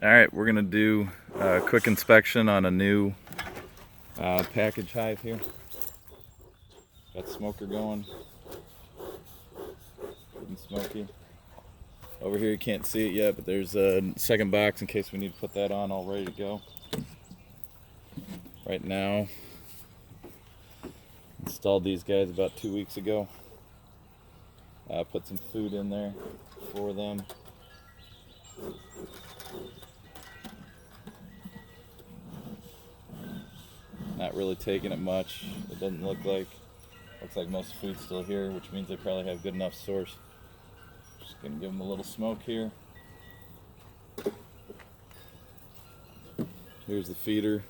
Alright, we're going to do a quick inspection on a new package hive here. Got smoker going. Good and smoky. Over here you can't see it yet, but there's a second box in case we need to put that on all ready to go. Right now, installed these guys about 2 weeks ago. Put some food in there for them. Not really taking it much. It doesn't look like. Looks like most food's still here, which means they probably have good enough source. Just gonna give them a little smoke here. Here's the feeder.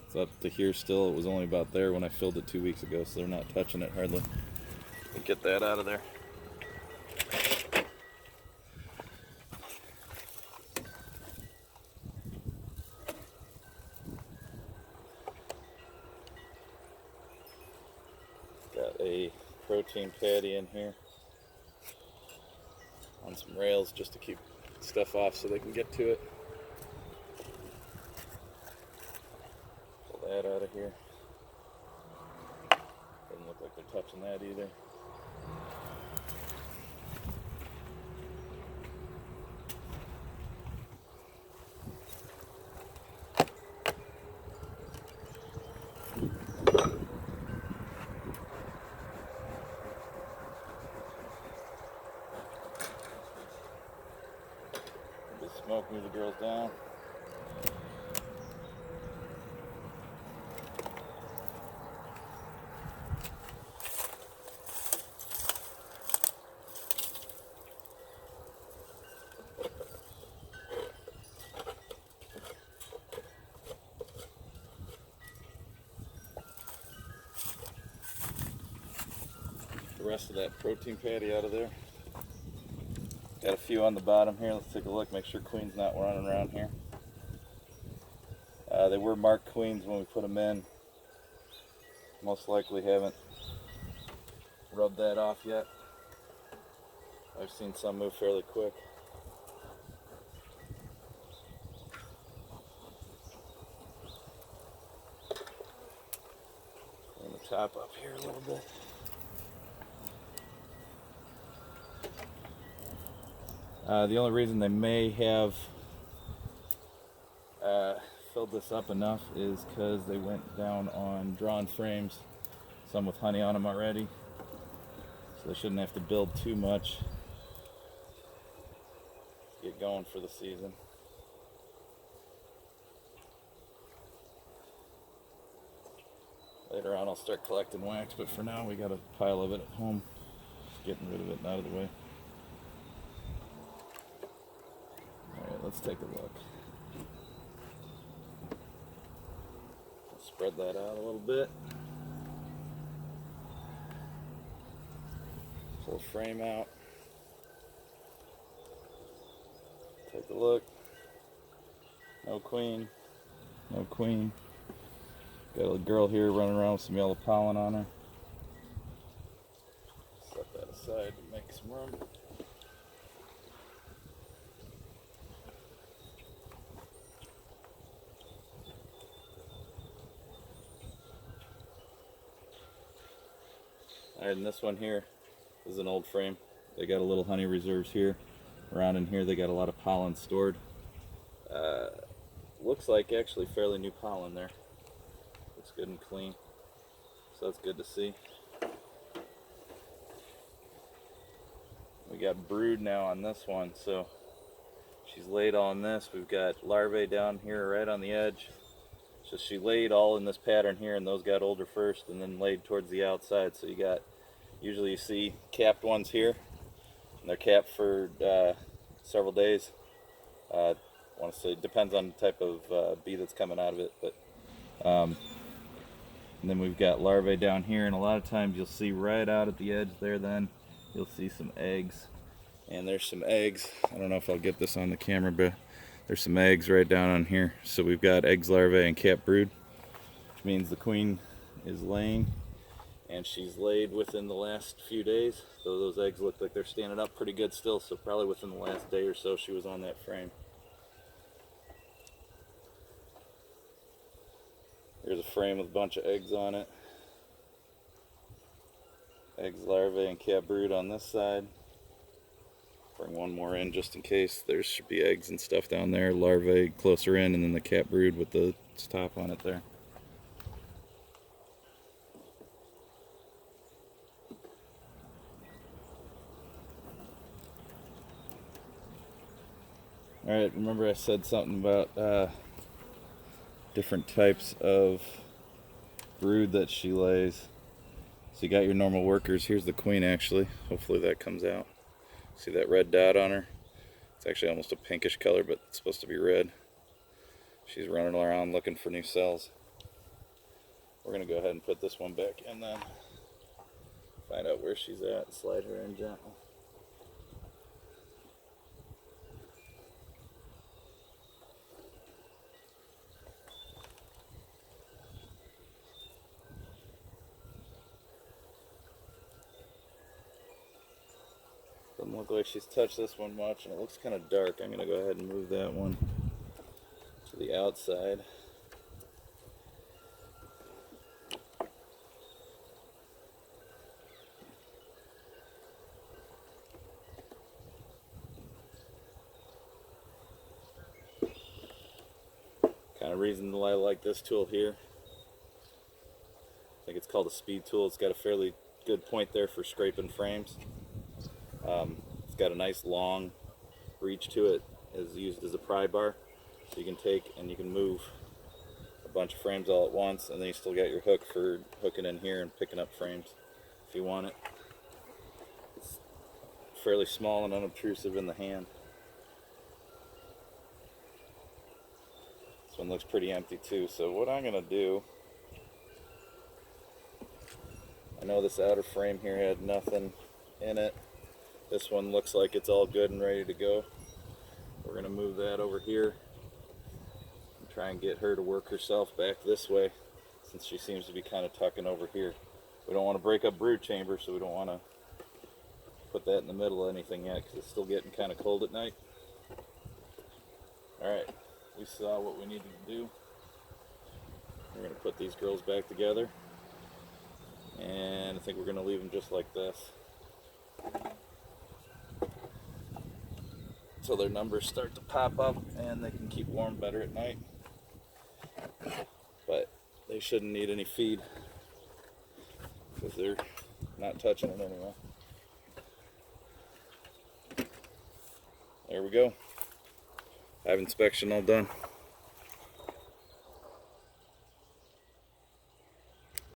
It's up to here still. It was only about there when I filled it 2 weeks ago, so they're not touching it hardly. Get that out of there. Got a protein patty in here on some rails just to keep stuff off so they can get to it. Pull that out of here. Doesn't look like they're touching that either. Smoke, move the girls down. The rest of that protein patty out of there. Got a few on the bottom here. Let's take a look, make sure queen's not running around here. They were marked queens when we put them in. Most likely haven't rubbed that off yet. I've seen some move fairly quick. Clean the top up here a little bit. The only reason they may have filled this up enough is because they went down on drawn frames, some with honey on them already, so they shouldn't have to build too much to get going for the season. Later on I'll start collecting wax, but for now we got a pile of it at home, just getting rid of it and out of the way. Let's take a look. Spread that out a little bit. Pull the frame out. Take a look. No queen. No queen. Got a girl here running around with some yellow pollen on her. Set that aside to make some room. Alright, and this one here is an old frame. They got a little honey reserves here. Around in here they got a lot of pollen stored. Looks like actually fairly new pollen there. Looks good and clean. So that's good to see. We got brood now on this one, so she's laid on this. We've got larvae down here right on the edge. So she laid all in this pattern here, and those got older first and then laid towards the outside. So you got, usually you see capped ones here, and they're capped for several days. I want to say, depends on the type of bee that's coming out of it. But and then we've got larvae down here, and a lot of times you'll see right out at the edge there then, you'll see some eggs. And there's some eggs. I don't know if I'll get this on the camera, but there's some eggs right down on here. So we've got eggs, larvae, and capped brood, which means the queen is laying, and she's laid within the last few days. So those eggs look like they're standing up pretty good still, so probably within the last day or so she was on that frame. frame with a bunch of eggs on it. Eggs, larvae, and cat brood on this side. Bring one more in just in case. There should be eggs and stuff down there, larvae closer in, and then the cat brood with the top on it there. Alright, remember I said something about different types of brood that she lays. So you got your normal workers. Here's the queen actually. Hopefully that comes out. See that red dot on her? It's actually almost a pinkish color, but it's supposed to be red. She's running around looking for new cells. We're going to go ahead and put this one back and then find out where she's at. Slide her in gently. Doesn't look like she's touched this one much, and it looks kind of dark. I'm going to go ahead and move that one to the outside. Kind of reason why I like this tool here. I think it's called a speed tool. It's got a fairly good point there for scraping frames. It's got a nice long reach to it. It's used as a pry bar, so you can take and you can move a bunch of frames all at once, and then you still got your hook for hooking in here and picking up frames if you want it. It's fairly small and unobtrusive in the hand. This one looks pretty empty too, so what I'm going to do, I know this outer frame here had nothing in it. This one looks like it's all good and ready to go. We're going to move that over here and try and get her to work herself back this way, since she seems to be kind of tucking over here. We don't want to break up brood chamber, so we don't want to put that in the middle of anything yet, because it's still getting kind of cold at night. Alright, we saw what we needed to do. We're going to put these girls back together, and I think we're going to leave them just like this, so their numbers start to pop up and they can keep warm better at night. But they shouldn't need any feed because they're not touching it anyway. There we go. Hive inspection all done.